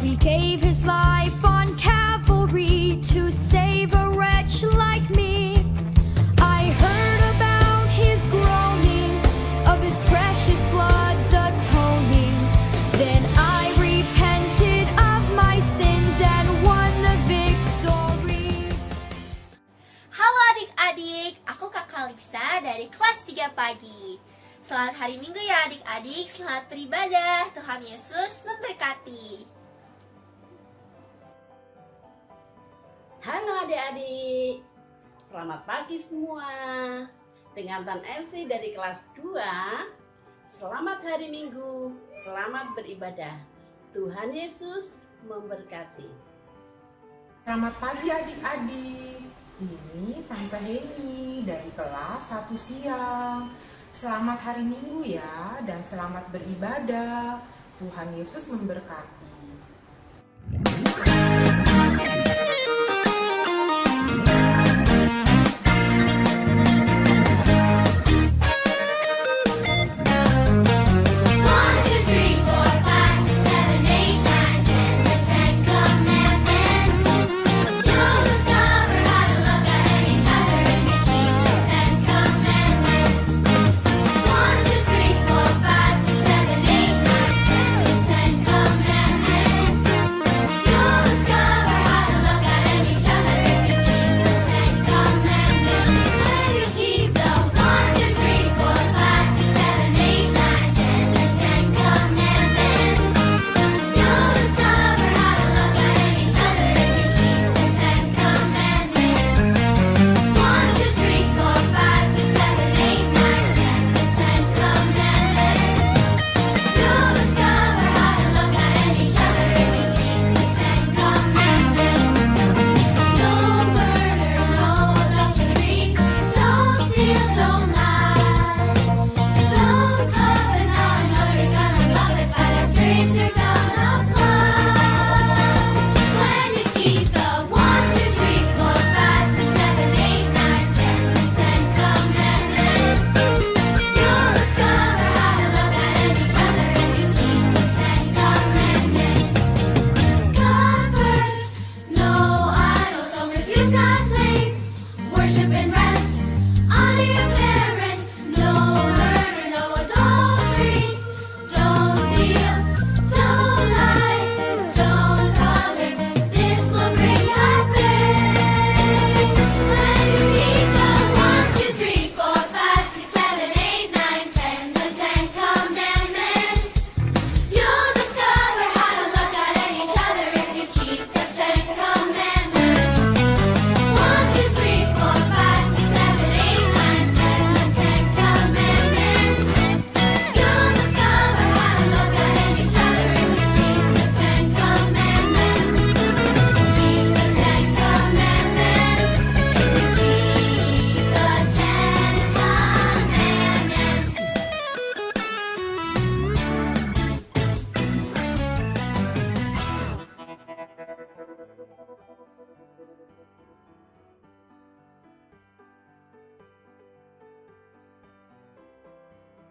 He gave his life on Calvary to save a wretch like me. I heard about his groaning, of his precious blood's atoning. Then I repented of my sins and won the victory. Halo adik-adik, aku Kakak Lisa dari kelas 3 pagi. Selamat hari Minggu ya adik-adik, selamat beribadah. Tuhan Yesus memberkati. Halo adik-adik, selamat pagi semua. Dengan Tan Elsie dari kelas 2, selamat hari Minggu, selamat beribadah. Tuhan Yesus memberkati. Selamat pagi adik-adik. Ini Tante Heni dari kelas 1 siang. Selamat hari Minggu ya, dan selamat beribadah. Tuhan Yesus memberkati.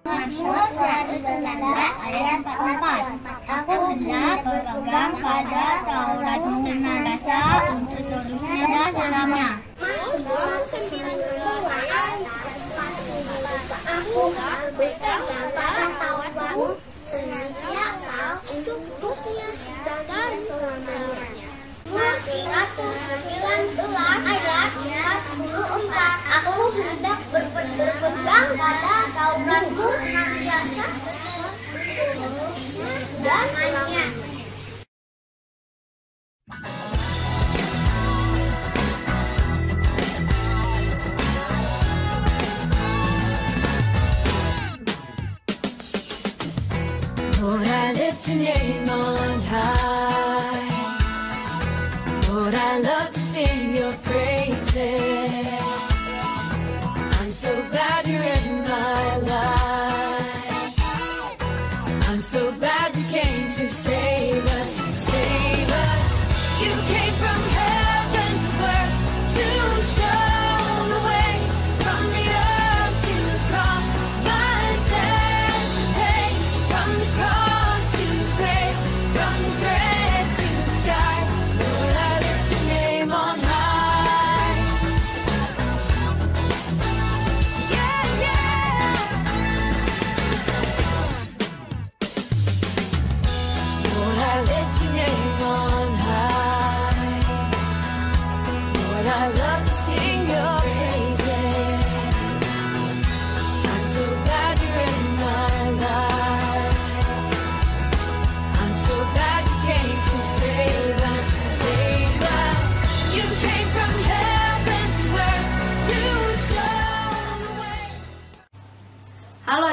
Mazmur 119 ayat 44. Aku hendak berpegang pada Taurat senantiasa untuk seterusnya dan selamanya. Mazmur 90 ayat 44. Aku berpegang pada Tauratmu senantiasa untuk seterusnya dan selamanya. Mazmur 119 ayat 44. Aku hendak berpegang pada Tauratmu senantiasa dan selamanya. Lord, I lift your name on high. Lord, I love to sing your praises. I'm so glad you're in my life. I'm so glad you came to save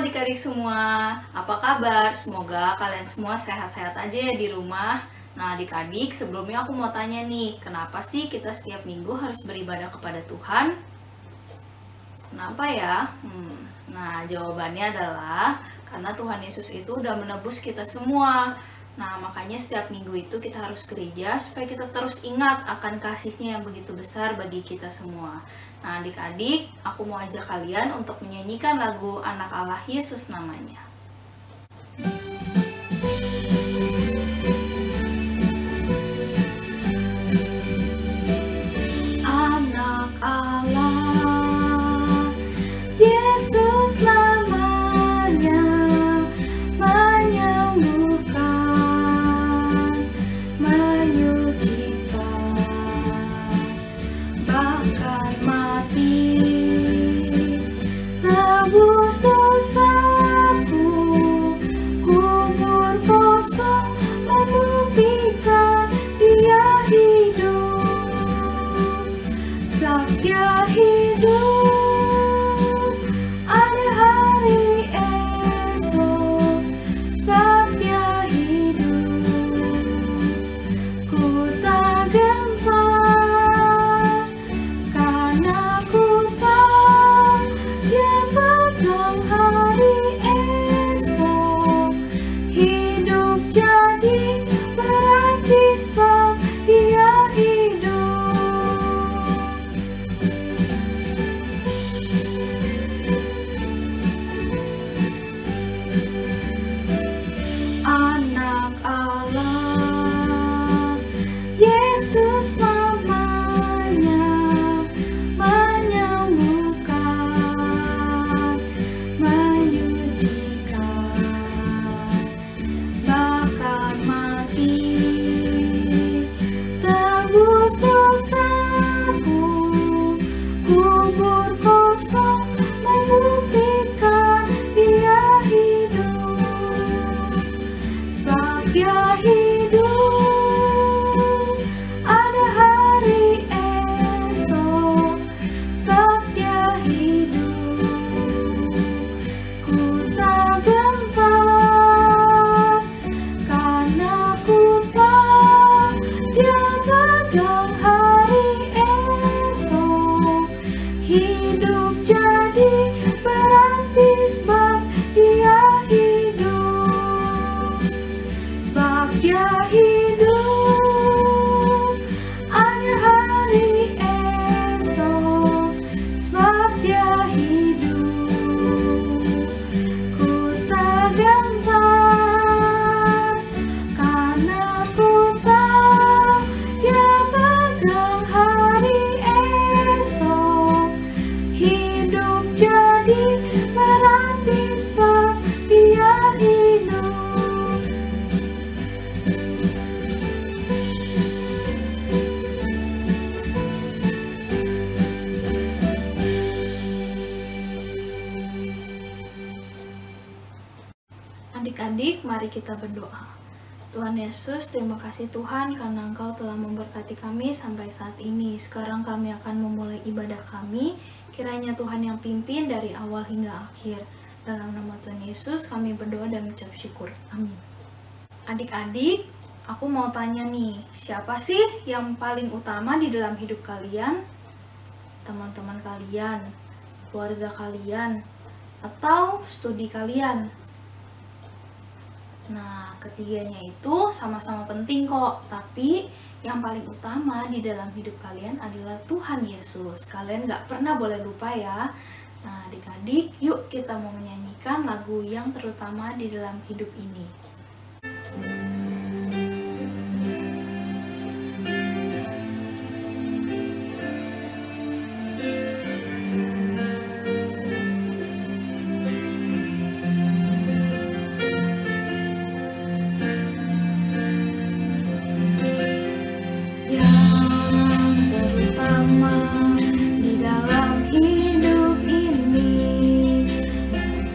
adik-adik semua, apa kabar? Semoga kalian semua sehat-sehat aja ya di rumah. Nah adik-adik, sebelumnya aku mau tanya nih, kenapa sih kita setiap minggu harus beribadah kepada Tuhan? Kenapa ya? Nah jawabannya adalah karena Tuhan Yesus itu udah menebus kita semua. Nah makanya setiap minggu itu kita harus gereja supaya kita terus ingat akan kasih-Nya yang begitu besar bagi kita semua. Nah adik-adik, aku mau ajak kalian untuk menyanyikan lagu Anak Allah Yesus namanya. Anak Allah Yesus namanya, menyembuhkan, menyucikan, bahkan mati, tebus dosaku, kubur kosong membuktikan Dia hidup, tak Dia hidup, ada hari esok, sebab Dia hidup, ku tak gentar, karena ku tahu Dia pegang hari esok, hidup jadi berarti sebab Dia hidup. Anak Allah Yesus namanya, menyembuhkan, menyucikan, bahkan mati, tebus dosaku, kubur kosong membuktikan Dia hidup, sebab Dia hidup, ada hari esok, sebab Dia hidup, ku tak gentar, karena ku tahu Dia pegang hari esok, hidup jadi berarti sebab Dia hidup, sebab Dia hidup, ada hari esok, sebab Dia hidup, ku tak gentar, karena ku tahu Dia pegang hari esok, hidup jadi berarti sebab Dia hidup. Adik-adik, mari kita berdoa. Tuhan Yesus, terima kasih Tuhan karena Engkau telah memberkati kami sampai saat ini. Sekarang kami akan memulai ibadah kami. Kiranya Tuhan yang pimpin dari awal hingga akhir. Dalam nama Tuhan Yesus kami berdoa dan mengucap syukur. Amin. Adik-adik, aku mau tanya nih, siapa sih yang paling utama di dalam hidup kalian? Teman-teman kalian, keluarga kalian, atau studi kalian? Nah, ketiganya itu sama-sama penting kok, tapi yang paling utama di dalam hidup kalian adalah Tuhan Yesus. Kalian gak pernah boleh lupa ya. Nah, adik-adik, yuk kita mau menyanyikan lagu yang terutama di dalam hidup ini.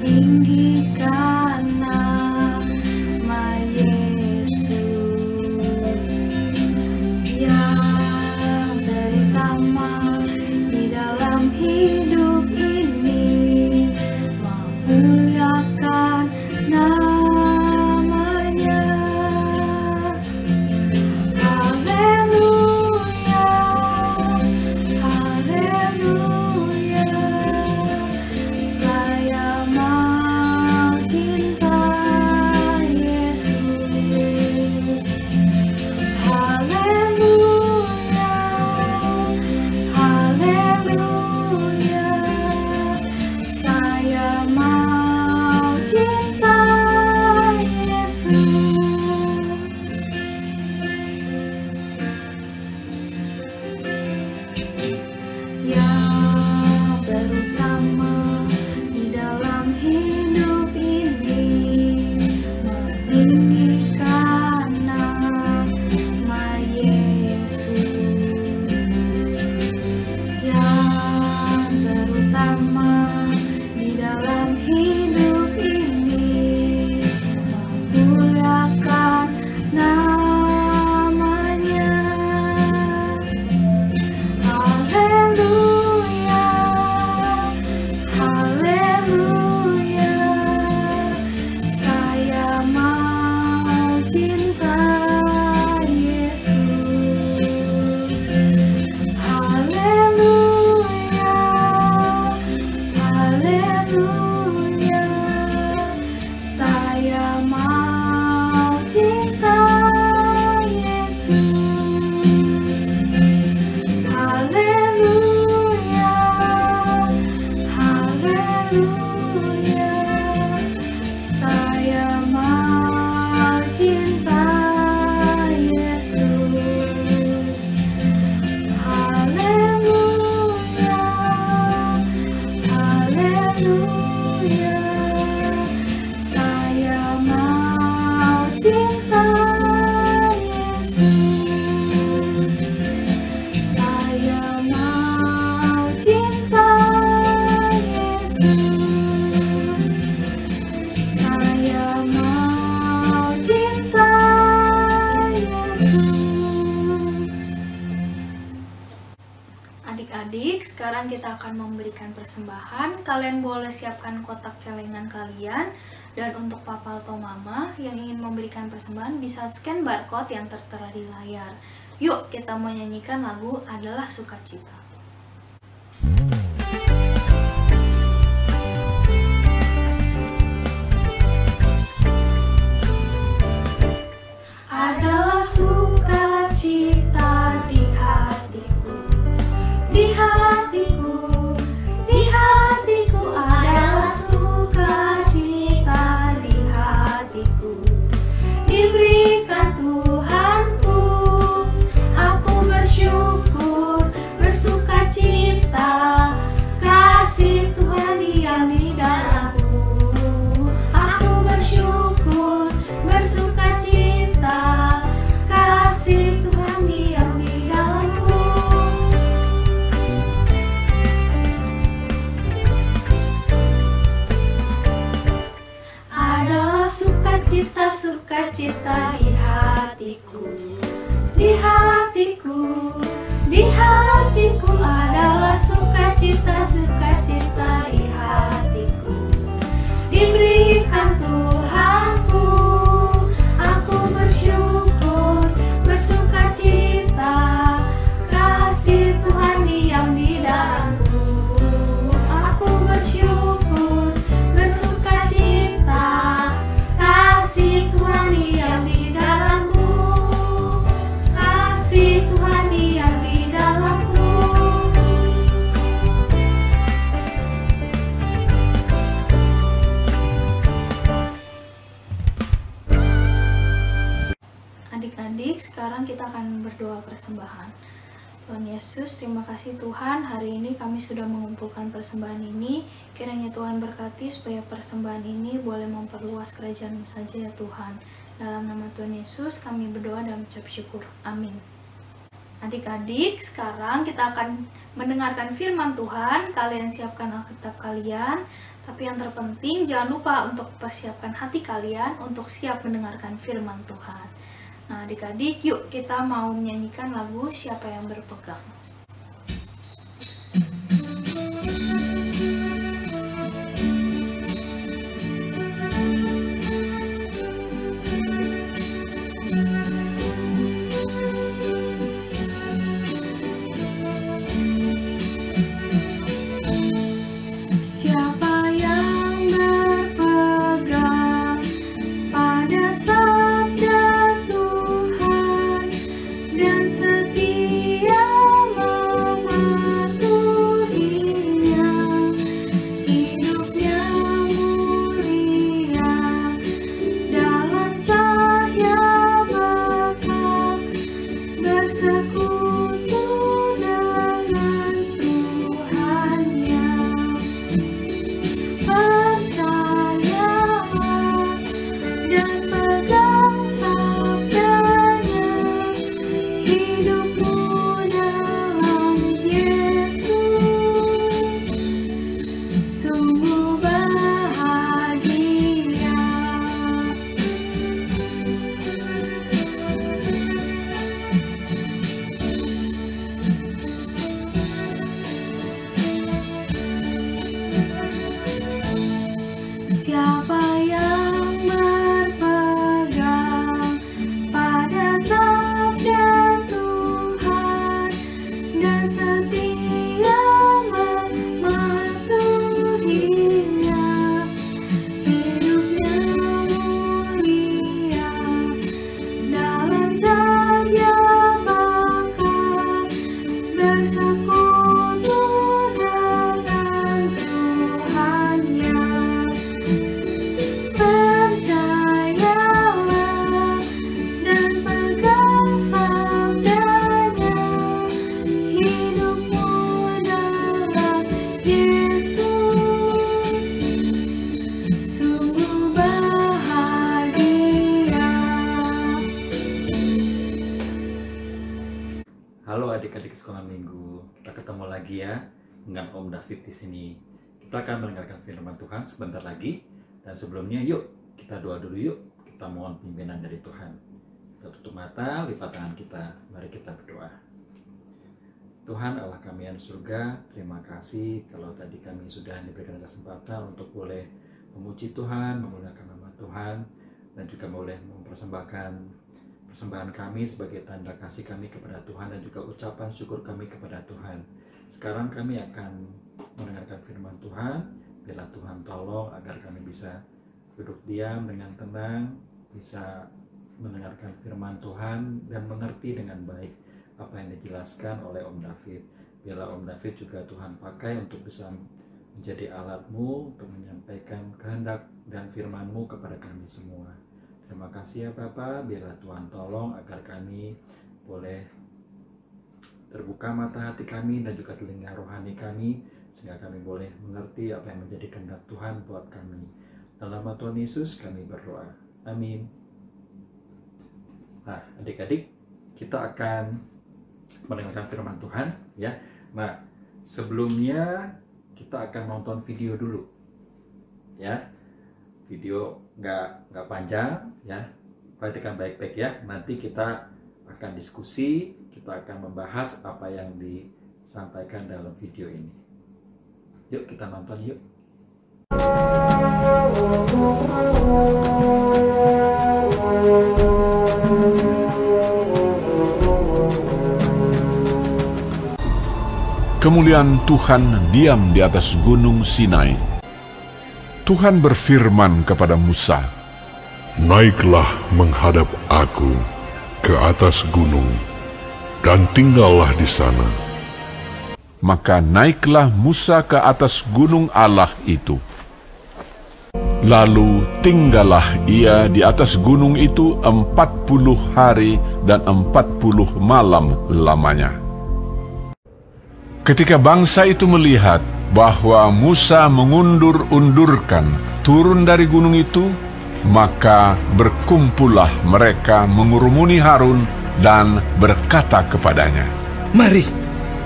Tinggikanlah sekarang kita akan memberikan persembahan. Kalian boleh siapkan kotak celengan kalian. Dan untuk papa atau mama yang ingin memberikan persembahan bisa scan barcode yang tertera di layar. Yuk kita menyanyikan lagu Adalah Sukacita. Adalah sukacita di hatiku, di hatiku, di hatiku adalah sukacita di hatiku. Diberikan Tuhanku, aku bersyukur, bersukacita, kasih Tuhan diam di dalamku. Aku bersyukur, bersukacita, kasih Tuhan diam di dalamku. Adalah sukacita, sukacita di hatiku, di hatiku, di hatiku adalah sukacita, sukacita di hatiku. Diberikan Tuhanku, aku bersyukur, bersukacita, kasih Tuhan diam di dalamku. Aku bersyukur, bersukacita, kasih Tuhan diam di dalamku. Kasih Tuhan diam di dalamku. Adik-adik, sekarang kita akan berdoa persembahan. Tuhan Yesus, terima kasih Tuhan, hari ini kami sudah mengumpulkan persembahan ini. Kiranya Tuhan berkati supaya persembahan ini boleh memperluas kerajaan-Mu saja ya Tuhan. Dalam nama Tuhan Yesus kami berdoa dan mengucap syukur. Amin. Adik-adik, sekarang kita akan mendengarkan firman Tuhan. Kalian siapkan Alkitab kalian. Tapi yang terpenting jangan lupa untuk persiapkan hati kalian untuk siap mendengarkan firman Tuhan. Nah adik-adik, yuk kita mau menyanyikan lagu Siapa Yang Berpegang. Siapa yang berpegang pada sabda Tuhan dan setia mematuhinya, hidupnya mulia dalam cahaya bekal, bersekutu dengan Tuhannya. Percayalah dan pegang sabdanya, hidupmu dalam Yesus sungguh bahagia. Siapa yang berpegang pada sabda Tuhan dan setia mematuhinya, hidupnya mulia dalam cahaya bakal, bersekutu dengan Tuhannya. Percayalah dan pegang sabdanya, hidupmu dalam Yesus sungguh bahagia. Halo adik-adik sekolah minggu, kita ketemu lagi ya dengan Om David di sini. Kita akan mendengarkan firman Tuhan sebentar lagi, dan sebelumnya yuk kita doa dulu yuk. Kita mohon pimpinan dari Tuhan. Kita tutup mata, lipat tangan kita, mari kita berdoa. Tuhan Allah kami yang di surga, terima kasih kalau tadi kami sudah diberikan kesempatan untuk boleh memuji Tuhan, memuliakan nama Tuhan, dan juga boleh mempersembahkan persembahan kami sebagai tanda kasih kami kepada Tuhan dan juga ucapan syukur kami kepada Tuhan. Sekarang kami akan mendengarkan firman Tuhan. Biarlah Tuhan tolong agar kami bisa duduk diam dengan tenang, bisa mendengarkan firman Tuhan dan mengerti dengan baik apa yang dijelaskan oleh Om David. Biarlah Om David juga Tuhan pakai untuk bisa menjadi alatmu untuk menyampaikan kehendak dan firman-Mu kepada kami semua. Terima kasih ya Bapa, biarlah Tuhan tolong agar kami boleh terbuka mata hati kami dan juga telinga rohani kami, sehingga kami boleh mengerti apa yang menjadi kehendak Tuhan buat kami. Dalam nama Tuhan Yesus kami berdoa. Amin. Nah, adik-adik, kita akan mendengarkan firman Tuhan ya. Nah, sebelumnya kita akan nonton video dulu ya. Video nggak panjang ya, perhatikan baik-baik ya. Nanti kita akan diskusi, kita akan membahas apa yang disampaikan dalam video ini. Yuk kita nonton yuk. Kemuliaan Tuhan diam di atas gunung Sinai. Tuhan berfirman kepada Musa, "Naiklah menghadap aku ke atas gunung, dan tinggallah di sana." Maka naiklah Musa ke atas gunung Allah itu. Lalu tinggallah ia di atas gunung itu 40 hari dan 40 malam lamanya. Ketika bangsa itu melihat bahwa Musa mengundur-undurkan turun dari gunung itu, maka berkumpullah mereka mengurumuni Harun dan berkata kepadanya, "Mari,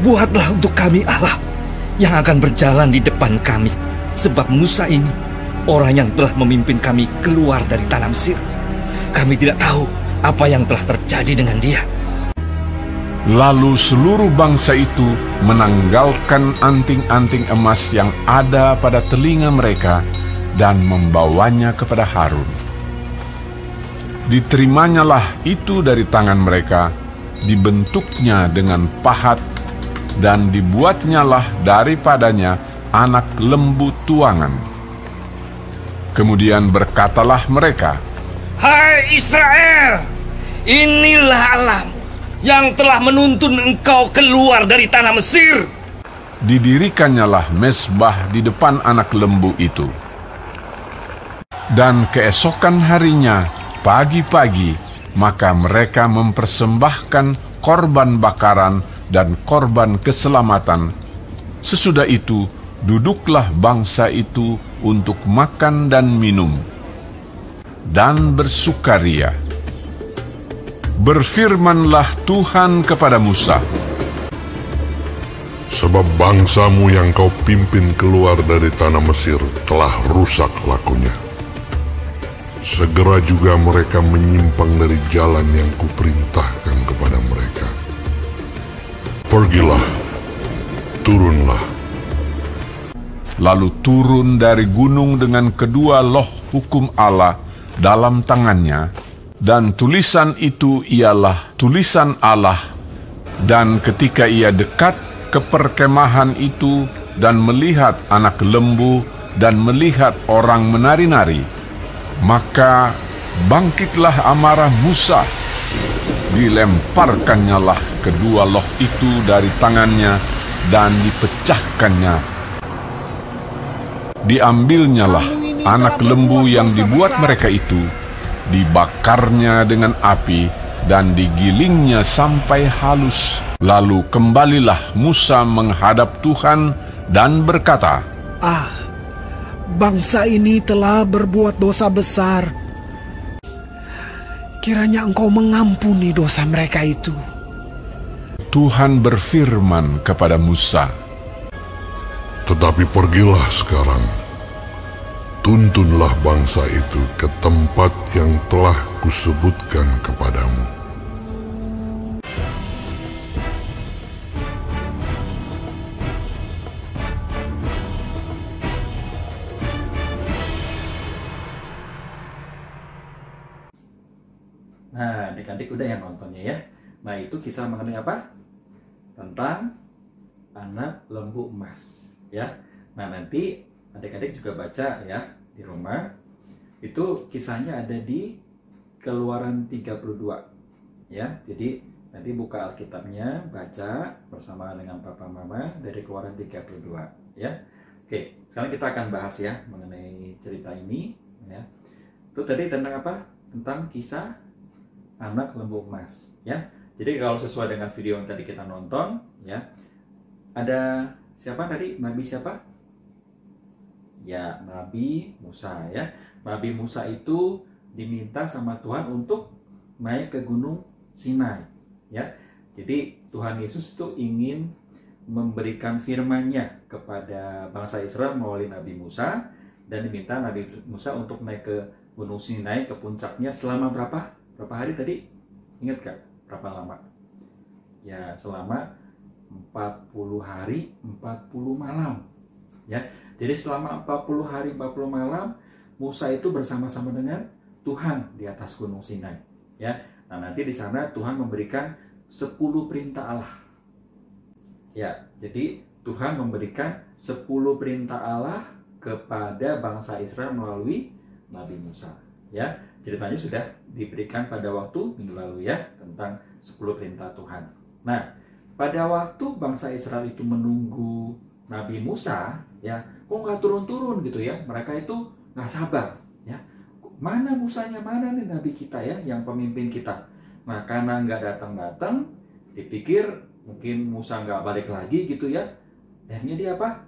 buatlah untuk kami Allah yang akan berjalan di depan kami, sebab Musa ini orang yang telah memimpin kami keluar dari tanah Mesir. Kami tidak tahu apa yang telah terjadi dengan dia." Lalu seluruh bangsa itu menanggalkan anting-anting emas yang ada pada telinga mereka dan membawanya kepada Harun. Diterimanya itu dari tangan mereka, dibentuknya dengan pahat, dan dibuatnyalah daripadanya anak lembu tuangan. Kemudian berkatalah mereka, "Hai Israel, inilah Allahmu yang telah menuntun engkau keluar dari tanah Mesir." Didirikannyalah mezbah di depan anak lembu itu. Dan keesokan harinya, pagi-pagi, maka mereka mempersembahkan korban bakaran dan korban keselamatan. Sesudah itu, duduklah bangsa itu untuk makan dan minum, dan bersukaria. Berfirmanlah Tuhan kepada Musa, "Sebab bangsamu yang kau pimpin keluar dari tanah Mesir telah rusak lakunya. Segera juga mereka menyimpang dari jalan yang kuperintahkan kepada mereka. Pergilah, turunlah." Lalu turun dari gunung dengan kedua loh hukum Allah dalam tangannya, dan tulisan itu ialah tulisan Allah. Dan ketika ia dekat ke perkemahan itu dan melihat anak lembu dan melihat orang menari-nari, maka bangkitlah amarah Musa. Dilemparkannyalah kedua loh itu dari tangannya dan dipecahkannya. Diambilnyalah anak lembu yang dibuat mereka itu, dibakarnya dengan api dan digilingnya sampai halus. Lalu kembalilah Musa menghadap Tuhan dan berkata, Bangsa ini telah berbuat dosa besar. Kiranya Engkau mengampuni dosa mereka itu." Tuhan berfirman kepada Musa, "Tetapi pergilah sekarang, tuntunlah bangsa itu ke tempat yang telah kusebutkan kepadamu. adik-adik udah yang nontonnya ya. Nah, itu kisah mengenai apa? Tentang anak lembu emas ya. Nah, nanti adik-adik juga baca ya di rumah. Itu kisahnya ada di Keluaran 32 ya. Jadi nanti buka Alkitabnya, baca bersama dengan papa mama dari Keluaran 32 ya. Oke, sekarang kita akan bahas ya mengenai cerita ini ya. Itu tadi tentang apa? Tentang kisah anak lembu emas ya. Jadi kalau sesuai dengan video yang tadi kita nonton ya, ada siapa tadi? Nabi siapa? Ya, Nabi Musa ya. Nabi Musa itu diminta sama Tuhan untuk naik ke Gunung Sinai ya. Jadi Tuhan Yesus itu ingin memberikan firman-Nya kepada bangsa Israel melalui Nabi Musa, dan diminta Nabi Musa untuk naik ke Gunung Sinai, ke puncaknya selama berapa hari tadi? Ingat gak berapa lama? Ya, selama 40 hari 40 malam ya. Jadi selama 40 hari 40 malam Musa itu bersama-sama dengan Tuhan di atas Gunung Sinai ya. Nah, nanti di sana Tuhan memberikan 10 perintah Allah. Ya, jadi Tuhan memberikan 10 perintah Allah kepada bangsa Israel melalui Nabi Musa. Ya, ceritanya sudah diberikan pada waktu minggu lalu ya, tentang 10 perintah Tuhan. Nah, pada waktu bangsa Israel itu menunggu Nabi Musa, ya, kok nggak turun-turun gitu ya? Mereka itu nggak sabar, ya. Mana Musanya, mana nih Nabi kita ya, yang pemimpin kita? Nah, karena nggak datang-datang, dipikir mungkin Musa nggak balik lagi gitu ya. Akhirnya dia apa?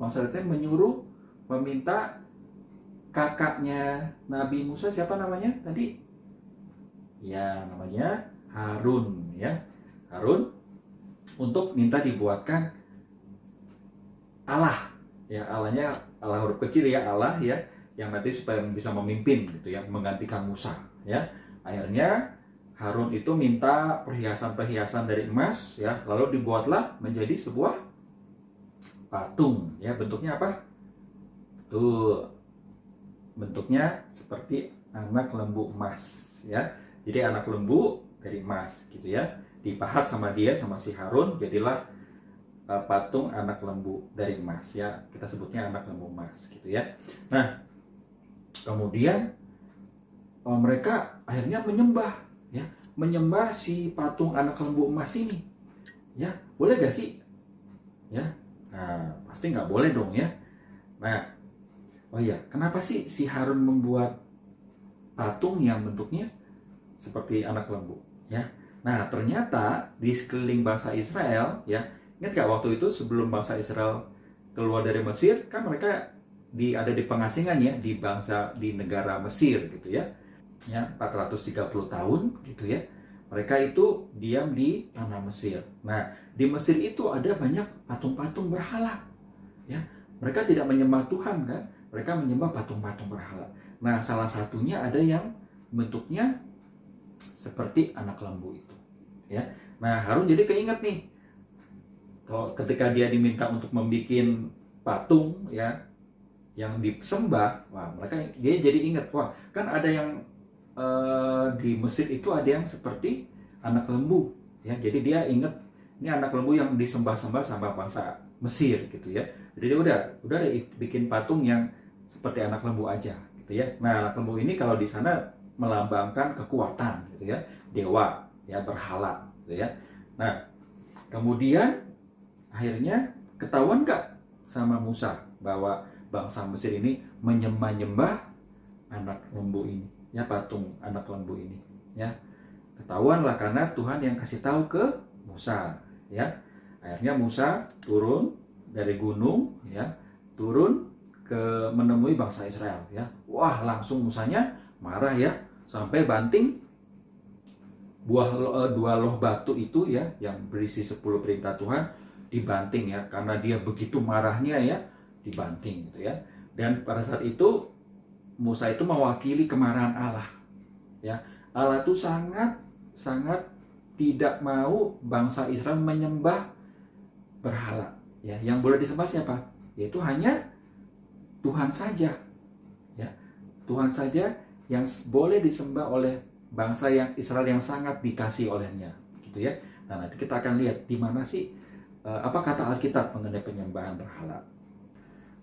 Bangsa Israel menyuruh meminta kakaknya Nabi Musa, siapa namanya tadi? Ya, namanya Harun ya. Harun untuk minta dibuatkan Allah. Ya, Allahnya Allah huruf kecil ya, Allah ya, yang nanti supaya bisa memimpin gitu ya, menggantikan Musa ya. Akhirnya Harun itu minta perhiasan-perhiasan dari emas ya, lalu dibuatlah menjadi sebuah patung ya. Bentuknya apa? Tuh, bentuknya seperti anak lembu emas ya. Jadi anak lembu dari emas gitu ya, dipahat sama dia, sama si Harun, jadilah patung anak lembu dari emas ya. Kita sebutnya anak lembu emas gitu ya. Nah, kemudian mereka akhirnya menyembah si patung anak lembu emas ini ya. Boleh gak sih ya? Nah, pasti nggak boleh dong ya. Nah, oh iya, kenapa sih si Harun membuat patung yang bentuknya seperti anak lembu ya? Nah, ternyata di sekeliling bangsa Israel ya, ingat gak waktu itu sebelum bangsa Israel keluar dari Mesir, kan mereka ada di pengasingan ya, di negara Mesir gitu ya. Ya, 430 tahun gitu ya. Mereka itu diam di tanah Mesir. Nah, di Mesir itu ada banyak patung-patung berhala. Ya, mereka tidak menyembah Tuhan kan? Mereka menyembah patung-patung berhala. Nah, salah satunya ada yang bentuknya seperti anak lembu itu. Ya. Nah, Harun jadi keinget nih. Kalau ketika dia diminta untuk membuat patung ya yang disembah, wah, dia jadi ingat, wah, kan ada yang di Mesir itu ada yang seperti anak lembu ya. Jadi dia ingat ini anak lembu yang disembah-sembah sama bangsa Mesir gitu ya. Jadi dia udah bikin patung yang seperti anak lembu aja gitu ya. Nah, anak lembu ini kalau di sana melambangkan kekuatan gitu ya, dewa ya, berhala gitu ya. Nah, kemudian akhirnya ketahuan gak sama Musa bahwa bangsa Mesir ini menyembah anak lembu ini ya, patung anak lembu ini ya. Ketahuan lah karena Tuhan yang kasih tahu ke Musa ya. Akhirnya Musa turun dari gunung ya, turun ke menemui bangsa Israel ya. Wah, langsung Musanya marah ya, sampai banting dua loh batu itu ya, yang berisi 10 perintah Tuhan, dibanting ya, karena dia begitu marahnya ya, dibanting gitu ya. Dan pada saat itu Musa itu mewakili kemarahan Allah ya. Allah itu sangat tidak mau bangsa Israel menyembah berhala ya. Yang boleh disembah siapa? Yaitu hanya Tuhan saja ya. Tuhan saja yang boleh disembah oleh bangsa yang Israel yang sangat dikasih olehnya, gitu ya. Nah, nanti kita akan lihat di mana sih apa kata Alkitab mengenai penyembahan berhala.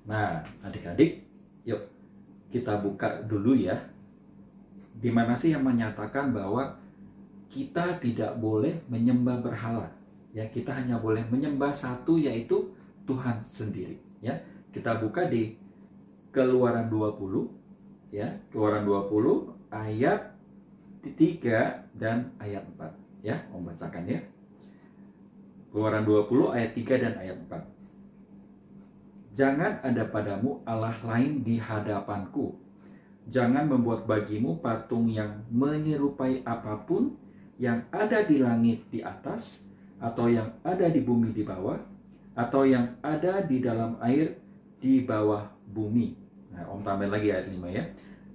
Nah, adik-adik, yuk kita buka dulu ya. Di mana sih yang menyatakan bahwa kita tidak boleh menyembah berhala? Ya, kita hanya boleh menyembah satu, yaitu Tuhan sendiri. Ya, kita buka di Keluaran 20, ya, Keluaran 20 ayat 3 dan ayat 4. Ya, Om bacakan ya. Keluaran 20 ayat 3 dan ayat 4. Jangan ada padamu Allah lain di hadapanku. Jangan membuat bagimu patung yang menyerupai apapun yang ada di langit di atas, atau yang ada di bumi di bawah, atau yang ada di dalam air di bawah bumi. Nah, Om tambahin lagi ayat 5 ya.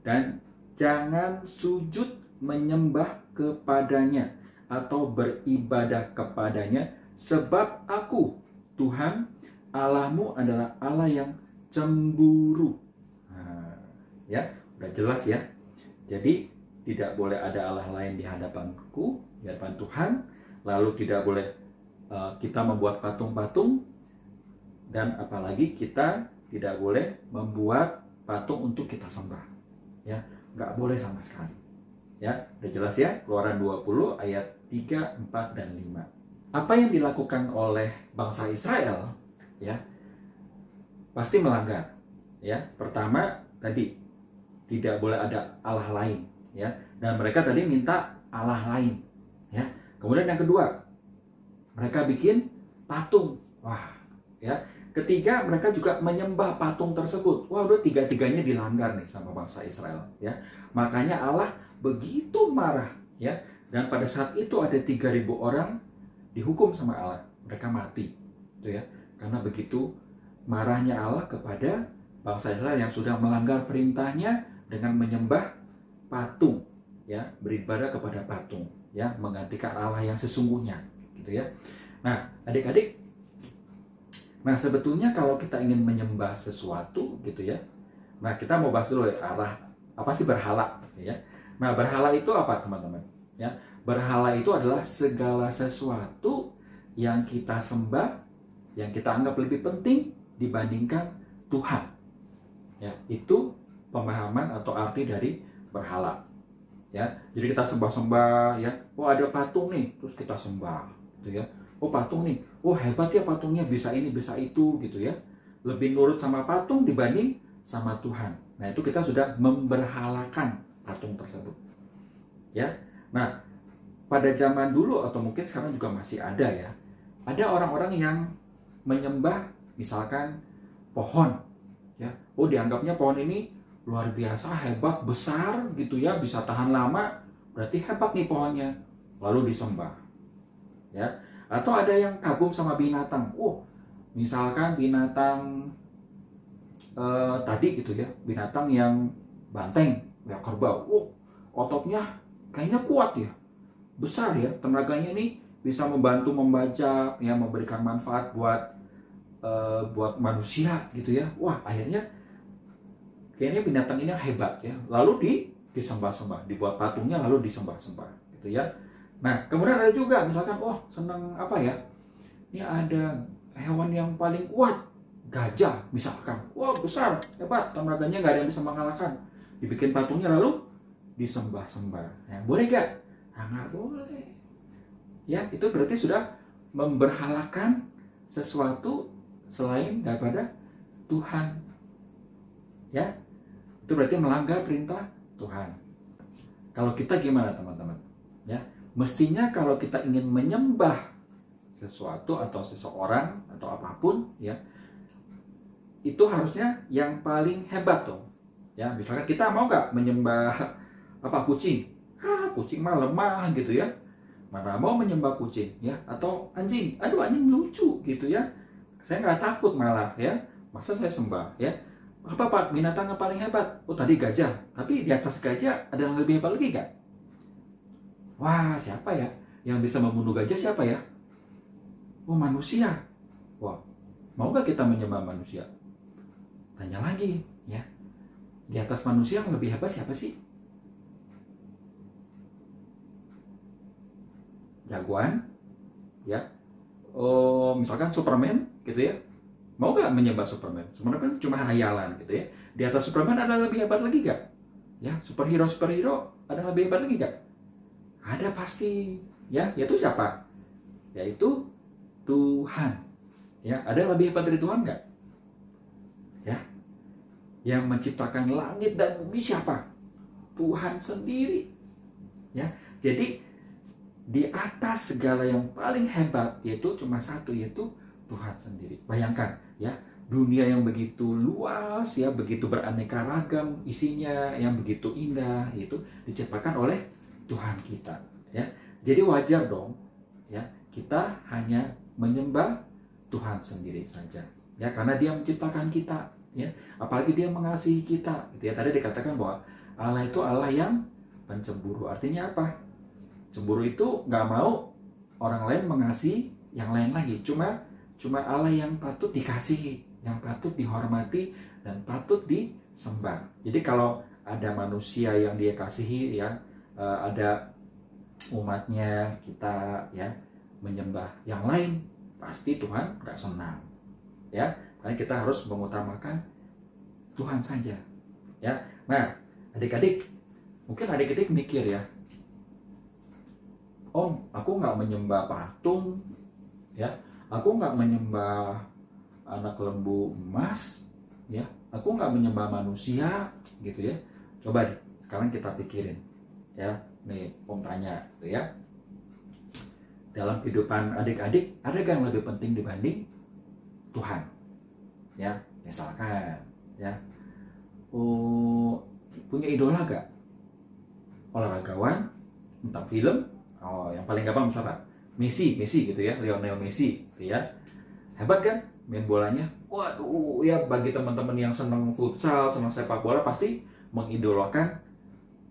Dan jangan sujud menyembah kepadanya atau beribadah kepadanya, sebab aku, Tuhan Allahmu, adalah Allah yang cemburu. Nah, ya, udah jelas ya. Jadi tidak boleh ada Allah lain di hadapanku, di hadapan Tuhan. Lalu tidak boleh kita membuat patung-patung, dan apalagi kita tidak boleh membuat patung untuk kita sembah. Ya, nggak boleh sama sekali. Ya, udah jelas ya. Keluaran 20 ayat 3, 4 dan 5. Apa yang dilakukan oleh bangsa Israel, ya, pasti melanggar. Ya, pertama tadi tidak boleh ada Allah lain, ya, dan mereka tadi minta Allah lain, ya. Kemudian yang kedua, mereka bikin patung. Wah, ya. Ketiga, mereka juga menyembah patung tersebut. Wah, udah tiga-tiganya dilanggar nih sama bangsa Israel, ya. Makanya Allah begitu marah, ya. Dan pada saat itu ada 3.000 orang dihukum sama Allah, mereka mati, gitu ya. Karena begitu marahnya Allah kepada bangsa Israel yang sudah melanggar perintahnya dengan menyembah patung, ya, beribadah kepada patung, ya, menggantikan Allah yang sesungguhnya, gitu ya. Nah, adik-adik, nah sebetulnya kalau kita ingin menyembah sesuatu, gitu ya. Nah, kita mau bahas dulu ya, arah apa sih berhala, gitu ya. Nah, berhala itu apa, teman-teman? Ya, berhala itu adalah segala sesuatu yang kita sembah, yang kita anggap lebih penting dibandingkan Tuhan. Ya, itu pemahaman atau arti dari berhala. Ya, jadi kita sembah-sembah, ya. Oh, ada patung nih, terus kita sembah, gitu ya. Oh, patung nih, oh hebat ya patungnya, bisa ini bisa itu, gitu ya. Lebih nurut sama patung dibanding sama Tuhan. Nah, itu kita sudah memberhalakan patung tersebut. Ya. Nah, pada zaman dulu atau mungkin sekarang juga masih ada ya. Ada orang-orang yang menyembah misalkan pohon, ya. Oh, dianggapnya pohon ini luar biasa, hebat, besar gitu ya, bisa tahan lama, berarti hebat nih pohonnya. Lalu disembah. Ya. Atau ada yang kagum sama binatang. Oh, misalkan binatang tadi gitu ya, binatang yang banteng, ya kerbau. Oh, ototnya kayaknya kuat ya, besar ya, tenaganya nih bisa membantu membajak, ya, memberikan manfaat buat manusia gitu ya. Wah, akhirnya kayaknya binatang ini hebat ya. Lalu disembah-sembah, dibuat patungnya lalu disembah-sembah gitu ya. Nah, kemudian ada juga misalkan, oh senang apa ya, ini ada hewan yang paling kuat, gajah misalkan. Wah, besar, hebat, tenaganya nggak ada yang bisa mengalahkan. Dibikin patungnya lalu disembah-sembah. Ya, boleh gak? Nah, nggak boleh. Ya, itu berarti sudah memberhalakan sesuatu selain daripada Tuhan. Ya, itu berarti melanggar perintah Tuhan. Kalau kita gimana, teman-teman? Ya, mestinya kalau kita ingin menyembah sesuatu atau seseorang atau apapun, ya, itu harusnya yang paling hebat tuh. Ya, misalkan kita mau nggak menyembah apa, kucing? Kucing mah lemah gitu ya. Mana mau menyembah kucing, ya? Atau anjing? Aduh, anjing lucu gitu ya. Saya nggak takut malah ya. Masa saya sembah ya? Apa Pak, binatang yang paling hebat? Oh, tadi gajah. Tapi di atas gajah ada yang lebih hebat lagi nggak? Wah, siapa ya? Yang bisa membunuh gajah siapa ya? Oh, manusia. Wah, mau nggak kita menyembah manusia? Tanya lagi, ya. Di atas manusia yang lebih hebat siapa sih? jagoan, ya. Oh, misalkan Superman, gitu ya. Mau nggak menyembah Superman? Superman kan cuma hayalan, gitu ya. Di atas Superman ada lebih hebat lagi nggak? Ya, superhero ada lebih hebat lagi nggak? Ada pasti, ya. Yaitu siapa? Yaitu Tuhan. Ya, ada yang lebih hebat dari Tuhan nggak? Ya, yang menciptakan langit dan bumi siapa? Tuhan sendiri. Ya, jadi di atas segala yang paling hebat yaitu cuma satu, yaitu Tuhan sendiri. Bayangkan, ya, dunia yang begitu luas, ya, begitu beraneka ragam isinya, yang begitu indah, itu diciptakan oleh Tuhan kita. Ya, jadi wajar dong, ya, kita hanya menyembah Tuhan sendiri saja. Ya, karena Dia menciptakan kita. Ya, apalagi Dia mengasihi kita. Gitu ya. Tadi dikatakan bahwa Allah itu Allah yang pencemburu. Artinya apa? Cemburu itu nggak mau orang lain mengasihi yang lain lagi. Cuma Allah yang patut dikasihi, yang patut dihormati, dan patut disembah. Jadi kalau ada manusia yang Dia kasihi, ya, ada umatnya kita, ya, menyembah yang lain, pasti Tuhan nggak senang. Ya, karena kita harus mengutamakan Tuhan saja. Ya, nah, adik-adik, mungkin adik-adik mikir, ya, Om, aku nggak menyembah patung, ya, aku nggak menyembah anak lembu emas, ya, aku nggak menyembah manusia, gitu ya. Coba deh, sekarang kita pikirin, ya, nih Om tanya, gitu ya, dalam kehidupan adik-adik ada gak yang lebih penting dibanding Tuhan? Ya, misalkan, ya, punya idola gak? Olahragawan, tentang film. Oh, yang paling gampang misalnya Messi gitu ya, Lionel Messi, gitu ya. Hebat kan main bolanya? Waduh, ya, bagi teman-teman yang senang futsal, senang sepak bola pasti mengidolakan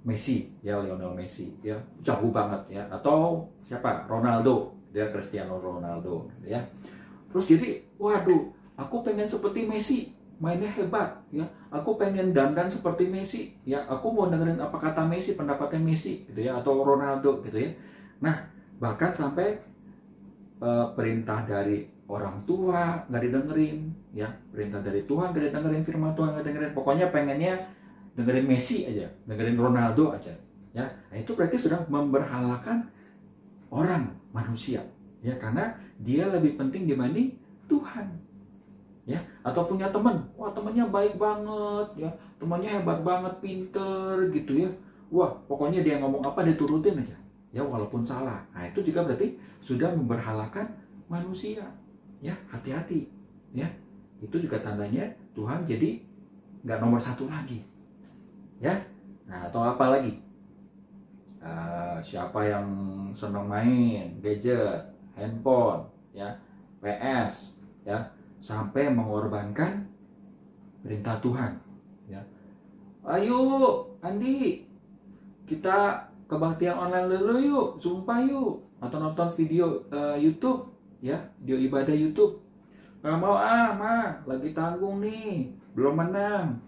Messi, ya, Lionel Messi, ya, jauh banget, ya. Atau siapa? Ronaldo, ya, Cristiano Ronaldo, ya. Terus jadi, waduh, aku pengen seperti Messi, mainnya hebat, ya. Aku pengen dandan seperti Messi, ya. Aku mau dengerin apa kata Messi, pendapatnya Messi, gitu ya, atau Ronaldo, gitu ya. Nah, bahkan sampai perintah dari orang tua nggak didengerin, ya, perintah dari Tuhan nggak didengerin, firman Tuhan nggak didengerin, pokoknya pengennya dengerin Messi aja, dengerin Ronaldo aja, ya. Nah, itu berarti sudah memberhalakan orang, manusia, ya, karena dia lebih penting dibanding Tuhan, ya. Atau punya teman, wah, temannya baik banget, ya, temannya hebat banget, pinter, gitu ya, wah, pokoknya dia ngomong apa diturutin aja, ya, walaupun salah. Nah, itu juga berarti sudah memberhalakan manusia, ya. Hati-hati, ya, itu juga tandanya Tuhan jadi nggak nomor satu lagi, ya. Nah, atau apa lagi, siapa yang senang main gadget, handphone, ya, PS, ya, sampai mengorbankan perintah Tuhan, ya. Ayo Andi, kita kebaktian online dulu yuk, sumpah yuk, atau nonton video YouTube, ya, video ibadah YouTube. Nggak mau, Ma, lagi tanggung nih, belum menang.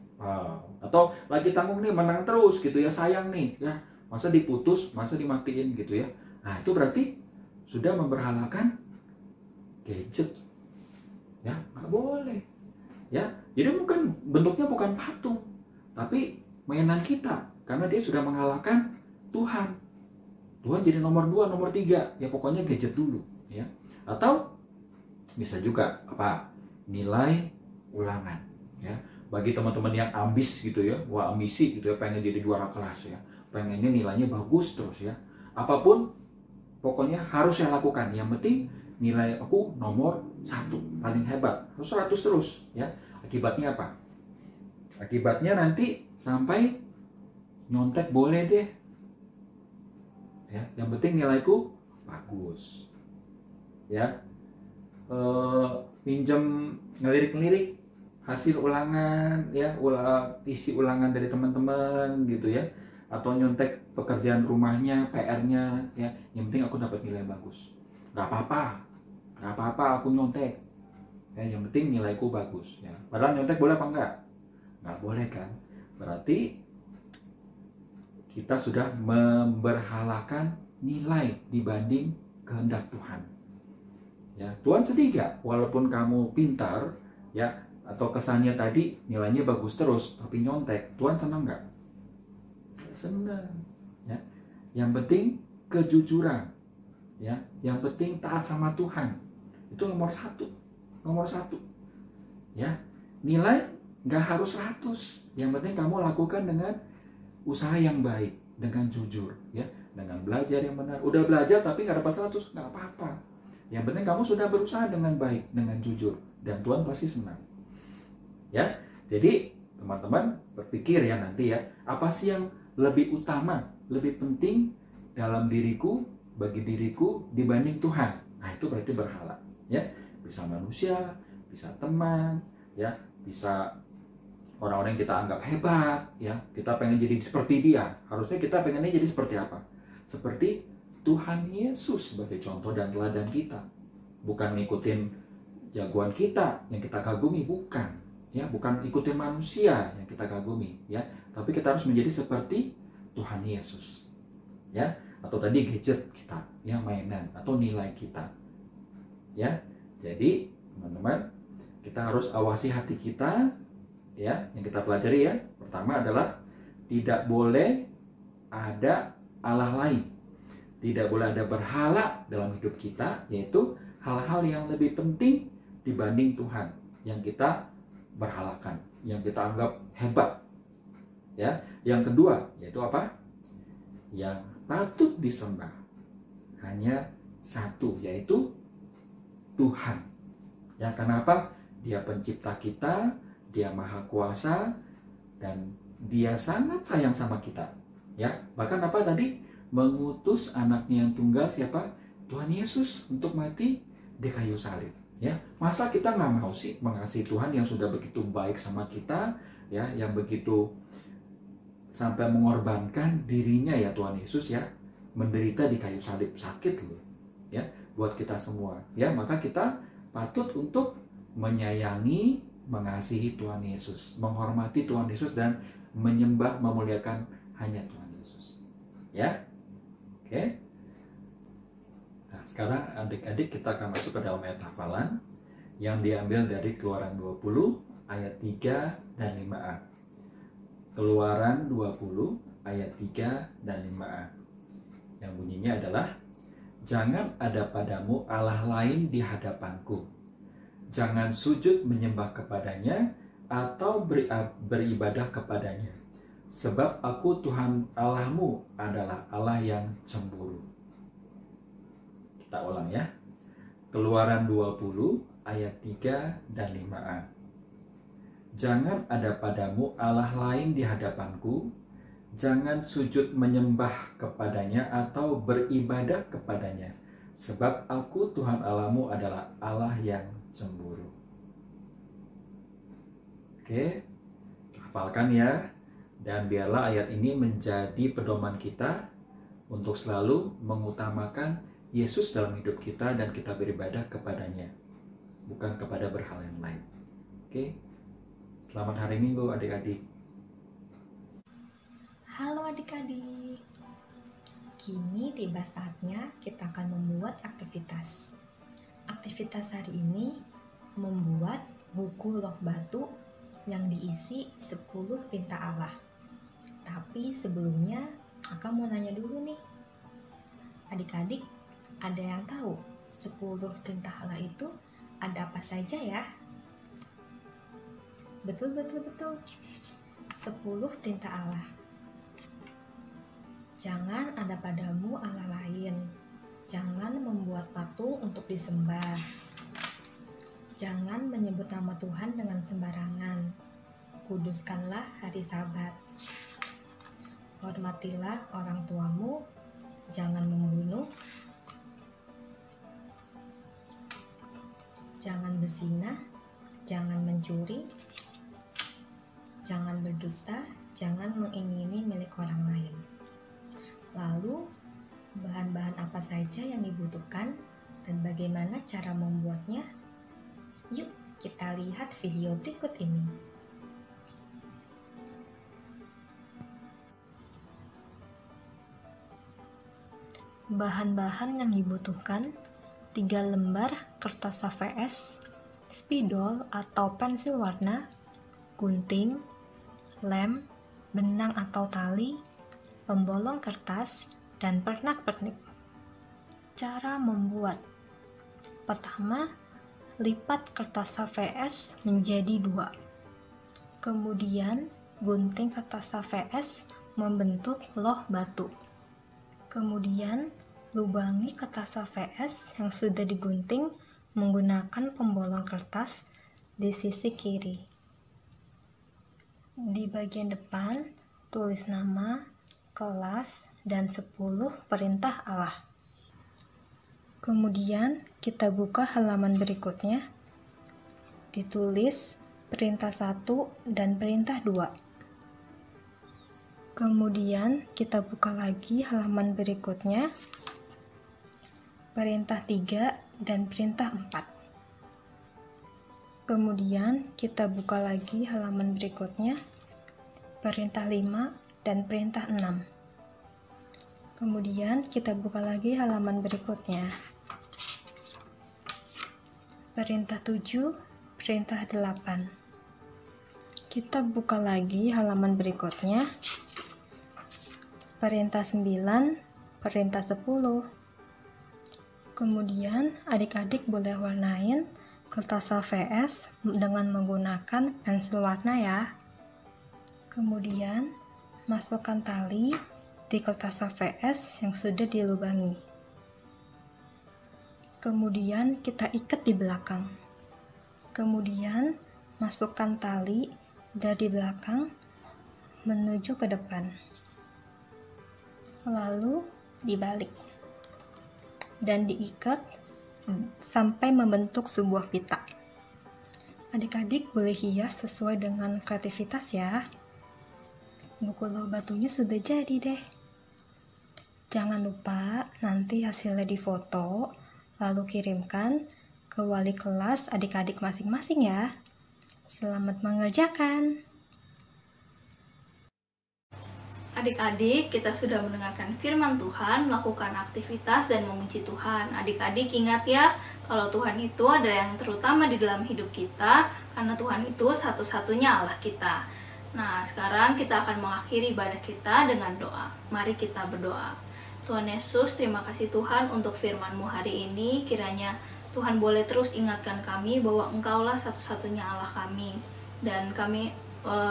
Atau lagi tanggung nih, menang terus, gitu ya, sayang nih, ya, masa diputus, masa dimatiin, gitu ya. Nah, itu berarti sudah memberhalakan gadget, ya, nggak boleh, ya. Jadi bentuknya bukan patung, tapi mainan kita, karena dia sudah mengalahkan Tuhan. Tuhan jadi nomor 2, nomor 3, ya, pokoknya gadget dulu, ya. Atau bisa juga apa? Nilai ulangan, ya. Bagi teman-teman yang ambis, gitu ya, wah, ambisi, gitu ya, pengen jadi juara kelas, ya, pengennya nilainya bagus terus, ya. Apapun pokoknya harus saya lakukan. Yang penting nilai aku nomor 1, paling hebat, harus 100 terus, ya. Akibatnya apa? Akibatnya nanti sampai nyontek boleh deh, ya, yang penting nilaiku bagus, ya. Pinjam ngelirik-ngelirik hasil ulangan, ya, isi ulangan dari teman-teman, gitu ya, atau nyontek pekerjaan rumahnya, PR-nya, ya, yang penting aku dapat nilai bagus. Nggak apa-apa aku nyontek, ya, yang penting nilaiku bagus, ya. Padahal nyontek boleh apa enggak? Nggak boleh kan? Berarti kita sudah memberhalakan nilai dibanding kehendak Tuhan. Ya, Tuhan sedih nggak walaupun kamu pintar, ya, atau kesannya tadi nilainya bagus terus tapi nyontek, Tuhan senang nggak? Senang. Ya, yang penting kejujuran, ya, yang penting taat sama Tuhan, itu nomor satu, ya. Nilai nggak harus 100, yang penting kamu lakukan dengan usaha yang baik, dengan jujur, ya, dengan belajar yang benar. Udah belajar tapi nggak dapat 100, nggak apa-apa. Yang penting kamu sudah berusaha dengan baik, dengan jujur, dan Tuhan pasti senang. Ya, jadi teman-teman berpikir ya nanti ya, apa sih yang lebih utama, lebih penting dalam diriku, bagi diriku dibanding Tuhan? Nah, itu berarti berhala. Ya, bisa manusia, bisa teman, ya, bisa orang-orang yang kita anggap hebat, ya, kita pengen jadi seperti dia. Harusnya kita pengennya jadi seperti apa? Seperti Tuhan Yesus sebagai contoh dan teladan kita. Bukan ngikutin jagoan kita yang kita kagumi, bukan. Ya, bukan ikutin manusia yang kita kagumi, ya. Tapi kita harus menjadi seperti Tuhan Yesus. Ya, atau tadi gadget kita, ya, mainan atau nilai kita. Ya. Jadi, teman-teman, kita harus awasi hati kita, ya, yang kita pelajari ya. Pertama adalah tidak boleh ada Allah lain. Tidak boleh ada berhala dalam hidup kita, yaitu hal-hal yang lebih penting dibanding Tuhan yang kita berhalakan, yang kita anggap hebat. Ya, yang kedua yaitu apa? Yang patut disembah hanya satu, yaitu Tuhan. Ya, kenapa? Dia pencipta kita, Dia maha kuasa, dan Dia sangat sayang sama kita. Ya, bahkan apa tadi? Mengutus anaknya yang tunggal, siapa? Tuhan Yesus, untuk mati di kayu salib. Ya, masa kita nggak mau sih mengasihi Tuhan yang sudah begitu baik sama kita, ya, yang begitu sampai mengorbankan dirinya, ya, Tuhan Yesus, ya, menderita di kayu salib, sakit loh, ya, buat kita semua. Ya, maka kita patut untuk menyayangi, mengasihi Tuhan Yesus, menghormati Tuhan Yesus, dan menyembah, memuliakan hanya Tuhan Yesus. Ya. Oke. Nah, sekarang adik-adik kita akan masuk ke dalam ayat hafalan yang diambil dari Keluaran 20 ayat 3 dan 5a. Keluaran 20 ayat 3 dan 5a. Yang bunyinya adalah, jangan ada padamu Allah lain di hadapanku. Jangan sujud menyembah kepadanya atau beribadah kepadanya. Sebab aku Tuhan Allahmu adalah Allah yang cemburu. Kita ulang ya. Keluaran 20 ayat 3 dan 5a. Jangan ada padamu Allah lain di hadapanku. Jangan sujud menyembah kepadanya atau beribadah kepadanya. Sebab aku Tuhan Allahmu adalah Allah yang cemburu. Oke, hafalkan ya. Dan biarlah ayat ini menjadi pedoman kita untuk selalu mengutamakan Yesus dalam hidup kita dan kita beribadah kepadanya, bukan kepada berhala yang lain. Oke, selamat hari Minggu adik-adik. Halo adik-adik, kini tiba saatnya kita akan membuat aktivitas. Aktivitas hari ini membuat buku loh batu yang diisi 10 perintah Allah. Tapi sebelumnya, Kakak mau nanya dulu nih. Adik-adik, ada yang tahu 10 perintah Allah itu ada apa saja ya? Betul. 10 perintah Allah. Jangan ada padamu Allah lain. Jangan membuat patung untuk disembah. Jangan menyebut nama Tuhan dengan sembarangan. Kuduskanlah hari Sabat. Hormatilah orang tuamu. Jangan membunuh. Jangan berzinah. Jangan mencuri. Jangan berdusta. Jangan mengingini milik orang lain. Lalu, bahan-bahan apa saja yang dibutuhkan dan bagaimana cara membuatnya? Yuk, kita lihat video berikut ini. Bahan-bahan yang dibutuhkan: 3 lembar kertas HVS, spidol atau pensil warna, gunting, lem, benang atau tali, pembolong kertas, dan pernak-pernik. Cara membuat: pertama, lipat kertas HVS menjadi 2. Kemudian, gunting kertas HVS membentuk loh batu. Kemudian, lubangi kertas HVS yang sudah digunting menggunakan pembolong kertas di sisi kiri. Di bagian depan, tulis nama, kelas, dan 10 perintah Allah. Kemudian, kita buka halaman berikutnya. Ditulis perintah 1 dan perintah 2. Kemudian kita buka lagi halaman berikutnya, perintah 3 dan perintah 4. Kemudian kita buka lagi halaman berikutnya, perintah 5 dan perintah 6. Kemudian kita buka lagi halaman berikutnya, perintah 7, perintah 8. Kita buka lagi halaman berikutnya, perintah 9, perintah 10. Kemudian adik-adik boleh warnain kertas HVS dengan menggunakan pensil warna ya. Kemudian masukkan tali di kertas HVS yang sudah dilubangi. Kemudian kita ikat di belakang. Kemudian masukkan tali dari belakang menuju ke depan. Lalu dibalik dan diikat sampai membentuk sebuah pita. Adik-adik boleh hias sesuai dengan kreativitas ya. Buku loh batunya sudah jadi deh. Jangan lupa nanti hasilnya difoto, lalu kirimkan ke wali kelas adik-adik masing-masing ya. Selamat mengerjakan. Adik-adik, kita sudah mendengarkan firman Tuhan, melakukan aktivitas dan memuji Tuhan. Adik-adik ingat ya, kalau Tuhan itu ada yang terutama di dalam hidup kita, karena Tuhan itu satu-satunya Allah kita. Nah, sekarang kita akan mengakhiri ibadah kita dengan doa. Mari kita berdoa. Tuhan Yesus, terima kasih Tuhan untuk firman-Mu hari ini. Kiranya Tuhan boleh terus ingatkan kami bahwa Engkaulah satu-satunya Allah kami. Dan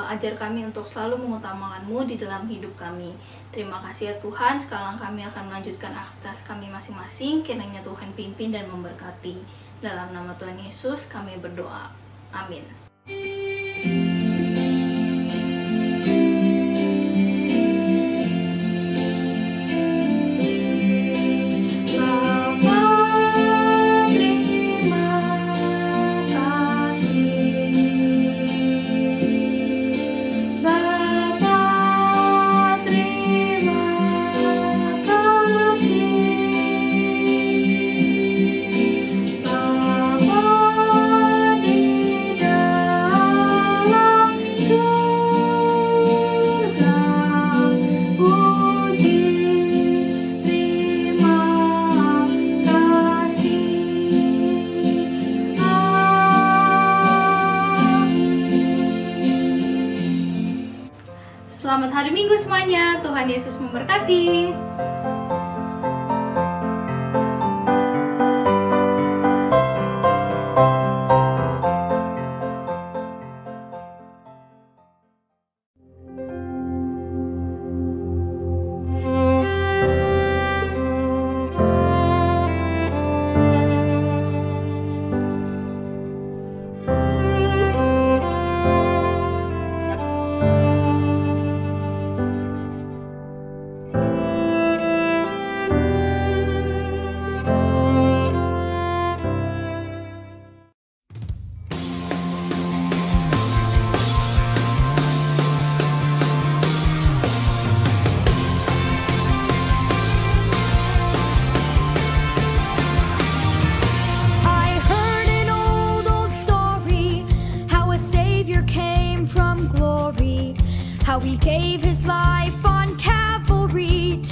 ajar kami untuk selalu mengutamakan-Mu di dalam hidup kami. Terima kasih ya Tuhan. Sekarang kami akan melanjutkan aktivitas kami masing-masing. Kiranya Tuhan pimpin dan memberkati. Dalam nama Tuhan Yesus kami berdoa. Amin. Selamat hari Minggu semuanya. Tuhan Yesus memberkati. How he gave his life on Calvary